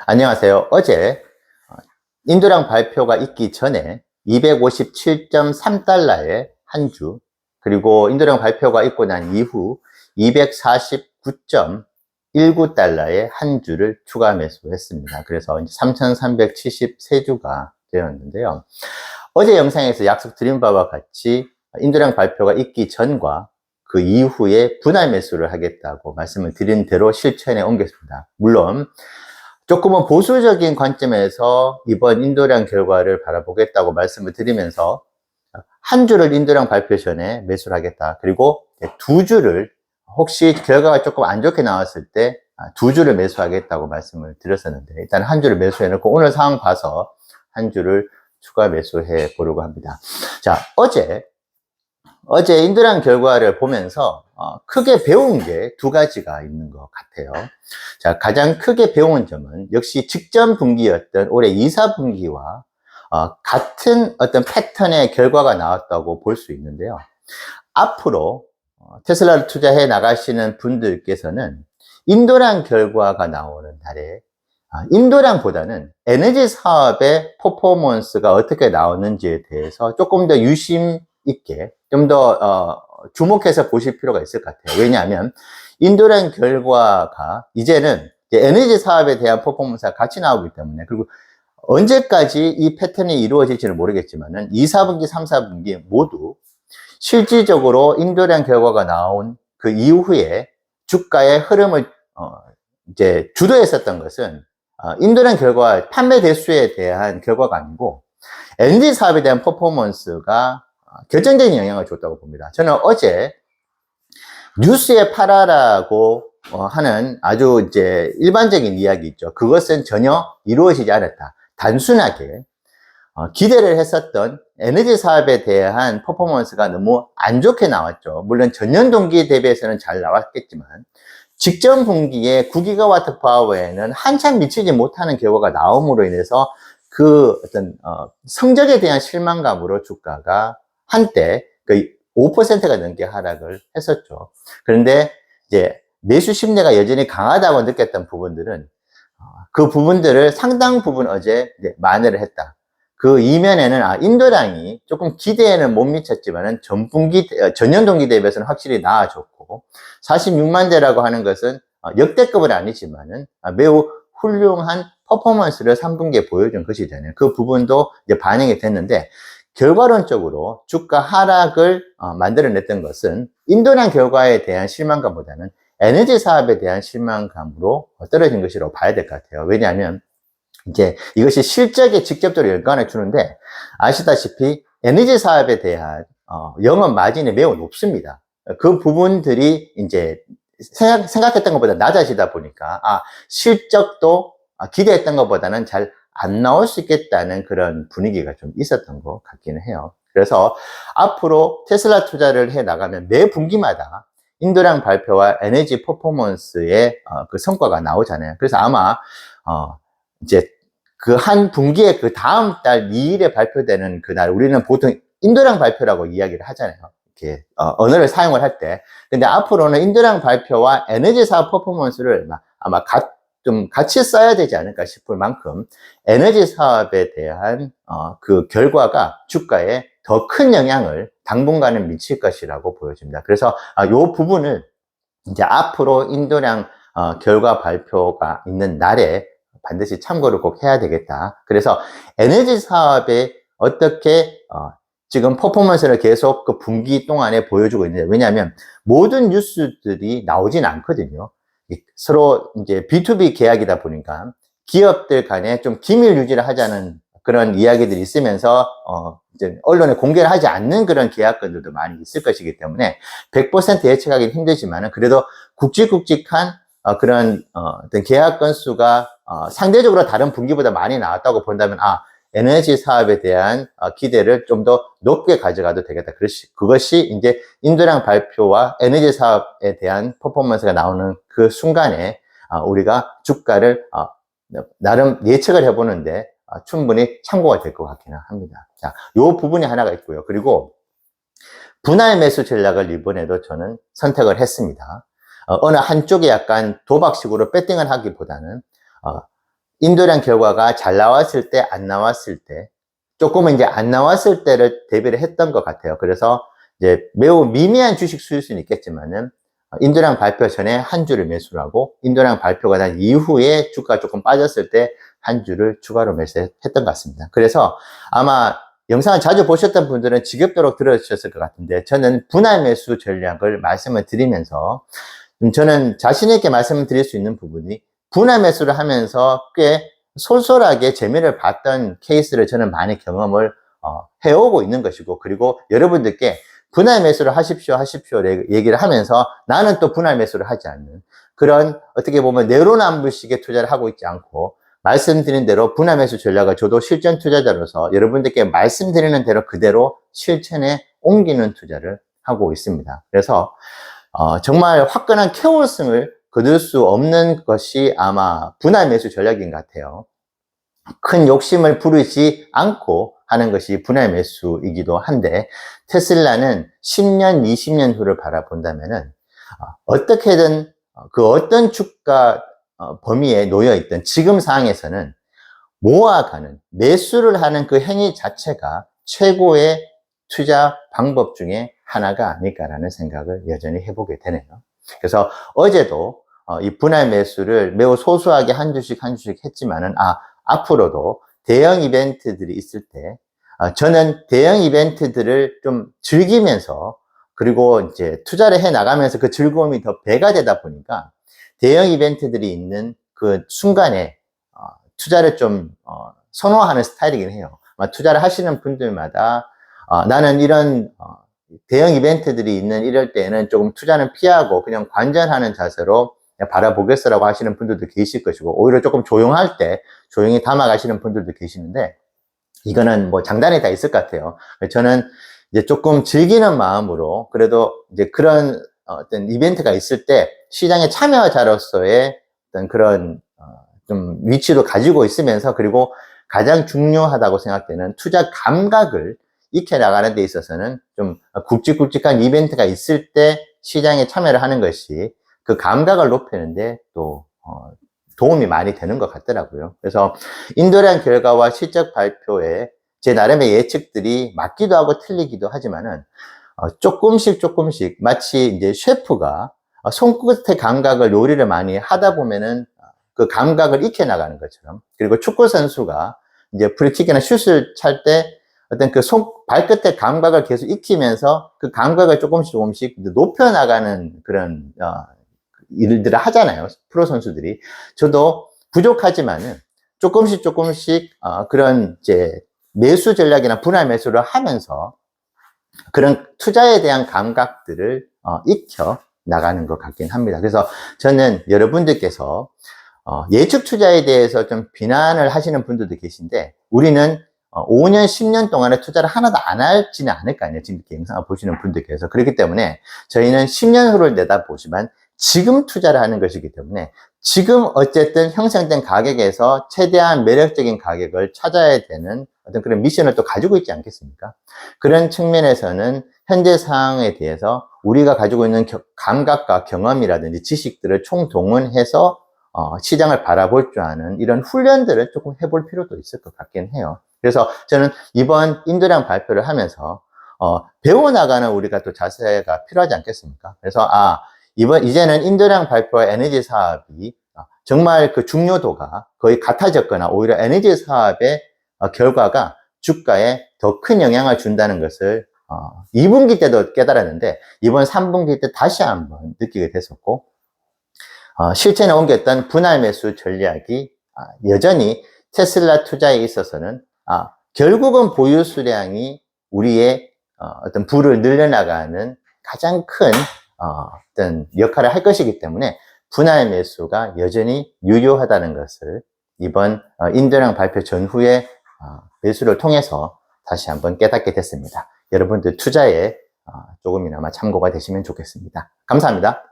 안녕하세요. 어제 인도량 발표가 있기 전에 257.3달러의 한 주, 그리고 인도량 발표가 있고 난 이후 249.19달러의 한 주를 추가 매수했습니다. 그래서 3,373주가 되었는데요. 어제 영상에서 약속드린 바와 같이 인도량 발표가 있기 전과 그 이후에 분할 매수를 하겠다고 말씀을 드린 대로 실천에 옮겼습니다. 물론 조금은 보수적인 관점에서 이번 인도량 결과를 바라보겠다고 말씀을 드리면서 한 주를 인도량 발표 전에 매수를 하겠다. 그리고 두 주를 혹시 결과가 조금 안 좋게 나왔을 때 두 주를 매수하겠다고 말씀을 드렸었는데, 일단 한 주를 매수해 놓고 오늘 상황 봐서 한 주를 추가 매수해 보려고 합니다. 자, 어제 인도량 결과를 보면서 크게 배운 게 두 가지가 있는 것 같아요. 자, 가장 크게 배운 점은 역시 직전 분기였던 올해 2, 4분기와 같은 어떤 패턴의 결과가 나왔다고 볼 수 있는데요. 앞으로 테슬라를 투자해 나가시는 분들께서는 인도량 결과가 나오는 달에 인도량보다는 에너지 사업의 퍼포먼스가 어떻게 나오는지에 대해서 조금 더 유심 있게 좀 더 주목해서 보실 필요가 있을 것 같아요. 왜냐하면 인도량 결과가 이제는 에너지 사업에 대한 퍼포먼스가 같이 나오기 때문에, 그리고 언제까지 이 패턴이 이루어질지는 모르겠지만은 2, 4분기, 3, 4분기 모두 실질적으로 인도량 결과가 나온 그 이후에 주가의 흐름을 이제 주도했었던 것은 인도량 결과, 판매 대수에 대한 결과가 아니고 에너지 사업에 대한 퍼포먼스가 결정적인 영향을 줬다고 봅니다. 저는 어제 뉴스에 팔아라고 하는 아주 이제 일반적인 이야기 있죠. 그것은 전혀 이루어지지 않았다. 단순하게 기대를 했었던 에너지 사업에 대한 퍼포먼스가 너무 안 좋게 나왔죠. 물론 전년 동기 대비해서는 잘 나왔겠지만 직전 분기에 9기가와트 파워에는 한참 미치지 못하는 결과가 나옴으로 인해서 그 어떤 성적에 대한 실망감으로 주가가 한때 그 5%가 넘게 하락을 했었죠. 그런데 이제 매수 심리가 여전히 강하다고 느꼈던 부분들은 그 부분들을 상당 부분 어제 만회를 했다. 그 이면에는 인도량이 조금 기대에는 못 미쳤지만은 전년 동기 대비해서는 확실히 나아졌고, 46만 대라고 하는 것은 역대급은 아니지만은 매우 훌륭한 퍼포먼스를 3분기에 보여준 것이잖아요. 그 부분도 이제 반영이 됐는데, 결과론적으로 주가 하락을 만들어냈던 것은 인도량 결과에 대한 실망감보다는 에너지 사업에 대한 실망감으로 떨어진 것이라고 봐야 될 것 같아요. 왜냐하면 이제 이것이 실적에 직접적으로 영향을 주는데, 아시다시피 에너지 사업에 대한 영업 마진이 매우 높습니다. 그 부분들이 이제 생각했던 것보다 낮아지다 보니까 실적도 기대했던 것보다는 잘 안 나올 수 있겠다는 그런 분위기가 좀 있었던 것 같기는 해요. 그래서 앞으로 테슬라 투자를 해 나가면 매 분기마다 인도량 발표와 에너지 퍼포먼스의 그 성과가 나오잖아요. 그래서 아마 이제 그 한 분기에 그 다음 달 2일에 발표되는 그날, 우리는 보통 인도량 발표라고 이야기를 하잖아요. 이렇게 언어를 사용을 할 때. 근데 앞으로는 인도량 발표와 에너지 사업 퍼포먼스를 아마 좀 같이 써야 되지 않을까 싶을 만큼 에너지 사업에 대한 그 결과가 주가에 더 큰 영향을 당분간은 미칠 것이라고 보여집니다. 그래서 이 부분을 이제 앞으로 인도량 결과 발표가 있는 날에 반드시 참고를 꼭 해야 되겠다. 그래서 에너지 사업에 어떻게 지금 퍼포먼스를 계속 그 분기 동안에 보여주고 있는데, 왜냐하면 모든 뉴스들이 나오진 않거든요. 서로 이제 B2B 계약이다 보니까 기업들 간에 좀 기밀 유지를 하자는 그런 이야기들이 있으면서 이제 언론에 공개를 하지 않는 그런 계약건들도 많이 있을 것이기 때문에 100% 예측하기는 힘들지만은, 그래도 굵직굵직한 그런 어떤 계약 건수가 상대적으로 다른 분기보다 많이 나왔다고 본다면 에너지 사업에 대한 기대를 좀 더 높게 가져가도 되겠다. 그것이 이제 인도량 발표와 에너지 사업에 대한 퍼포먼스가 나오는 그 순간에 우리가 주가를 나름 예측을 해보는데 충분히 참고가 될 것 같기는 합니다. 자, 요 부분이 하나가 있고요. 그리고 분할 매수 전략을 이번에도 저는 선택을 했습니다. 어느 한쪽에 약간 도박식으로 배팅을 하기보다는 인도량 결과가 잘 나왔을 때, 안 나왔을 때, 조금은 이제 안 나왔을 때를 대비를 했던 것 같아요. 그래서 이제 매우 미미한 주식 수일 수는 있겠지만은, 인도량 발표 전에 한 주를 매수를 하고, 인도량 발표가 난 이후에 주가가 조금 빠졌을 때 한 주를 추가로 매수했던 것 같습니다. 그래서 아마 영상을 자주 보셨던 분들은 지겹도록 들으셨을 것 같은데, 저는 분할 매수 전략을 말씀을 드리면서, 저는 자신있게 말씀을 드릴 수 있는 부분이, 분할 매수를 하면서 꽤 솔솔하게 재미를 봤던 케이스를 저는 많이 경험을 해오고 있는 것이고, 그리고 여러분들께 분할 매수를 하십시오 얘기를 하면서 나는 또 분할 매수를 하지 않는 그런, 어떻게 보면 내로남불식의 투자를 하고 있지 않고, 말씀드린 대로 분할 매수 전략을 저도 실전 투자자로서 여러분들께 말씀드리는 대로 그대로 실천에 옮기는 투자를 하고 있습니다. 그래서 정말 화끈한 쾌월승을 거둘 수 없는 것이 아마 분할 매수 전략인 것 같아요. 큰 욕심을 부리지 않고 하는 것이 분할 매수이기도 한데, 테슬라는 10년, 20년 후를 바라본다면은 어떻게든 그 어떤 주가 범위에 놓여 있던 지금 상황에서는 모아가는, 매수를 하는 그 행위 자체가 최고의 투자 방법 중에 하나가 아닐까라는 생각을 여전히 해보게 되네요. 그래서 어제도 이 분할 매수를 매우 소소하게 한 주씩 했지만은, 앞으로도 대형 이벤트들이 있을 때, 저는 대형 이벤트들을 좀 즐기면서, 그리고 이제 투자를 해 나가면서 그 즐거움이 더 배가 되다 보니까, 대형 이벤트들이 있는 그 순간에 투자를 좀 선호하는 스타일이긴 해요. 투자를 하시는 분들마다 나는 이런 대형 이벤트들이 있는 이럴 때에는 조금 투자는 피하고 그냥 관전하는 자세로 바라보겠어라고 하시는 분들도 계실 것이고, 오히려 조금 조용할 때 조용히 담아가시는 분들도 계시는데, 이거는 뭐 장단이 다 있을 것 같아요. 저는 이제 조금 즐기는 마음으로, 그래도 이제 그런 어떤 이벤트가 있을 때 시장의 참여자로서의 어떤 그런 좀 위치도 가지고 있으면서, 그리고 가장 중요하다고 생각되는 투자 감각을 익혀나가는 데 있어서는 좀 굵직굵직한 이벤트가 있을 때 시장에 참여를 하는 것이 그 감각을 높이는데 또 도움이 많이 되는 것 같더라고요. 그래서 인도량 결과와 실적 발표에 제 나름의 예측들이 맞기도 하고 틀리기도 하지만은 조금씩 마치 이제 셰프가 손끝의 감각을 요리를 많이 하다 보면은 그 감각을 익혀나가는 것처럼, 그리고 축구 선수가 이제 프리킥이나 슛을 찰 때 어떤 그 발끝의 감각을 계속 익히면서 그 감각을 조금씩 높여나가는 그런 일들을 하잖아요, 프로 선수들이. 저도 부족하지만은 조금씩 그런 이제 매수 전략이나 분할 매수를 하면서 그런 투자에 대한 감각들을 익혀 나가는 것 같긴 합니다. 그래서 저는 여러분들께서 예측 투자에 대해서 좀 비난을 하시는 분들도 계신데, 우리는 5년, 10년 동안에 투자를 하나도 안 할지는 않을 거 아니에요, 지금 이렇게 영상을 보시는 분들께서. 그렇기 때문에 저희는 10년 후를 내다보지만 지금 투자를 하는 것이기 때문에, 지금 어쨌든 형성된 가격에서 최대한 매력적인 가격을 찾아야 되는 어떤 그런 미션을 또 가지고 있지 않겠습니까? 그런 측면에서는 현재 상황에 대해서 우리가 가지고 있는 감각과 경험이라든지 지식들을 총동원해서 시장을 바라볼 줄 아는 이런 훈련들을 조금 해볼 필요도 있을 것 같긴 해요. 그래서 저는 이번 인도량 발표를 하면서 배워나가는 우리가 또 자세가 필요하지 않겠습니까? 그래서 이제는 인도량 발표와 에너지 사업이 정말 그 중요도가 거의 같아졌거나, 오히려 에너지 사업의 결과가 주가에 더 큰 영향을 준다는 것을 2분기 때도 깨달았는데, 이번 3분기 때 다시 한번 느끼게 됐었고, 실전에 옮겼던 분할 매수 전략이 여전히 테슬라 투자에 있어서는 결국은 보유 수량이 우리의 어떤 부를 늘려나가는 가장 큰 어떤 역할을 할 것이기 때문에, 분할 매수가 여전히 유효하다는 것을 이번 인도량 발표 전후에 매수를 통해서 다시 한번 깨닫게 됐습니다. 여러분들 투자에 조금이나마 참고가 되시면 좋겠습니다. 감사합니다.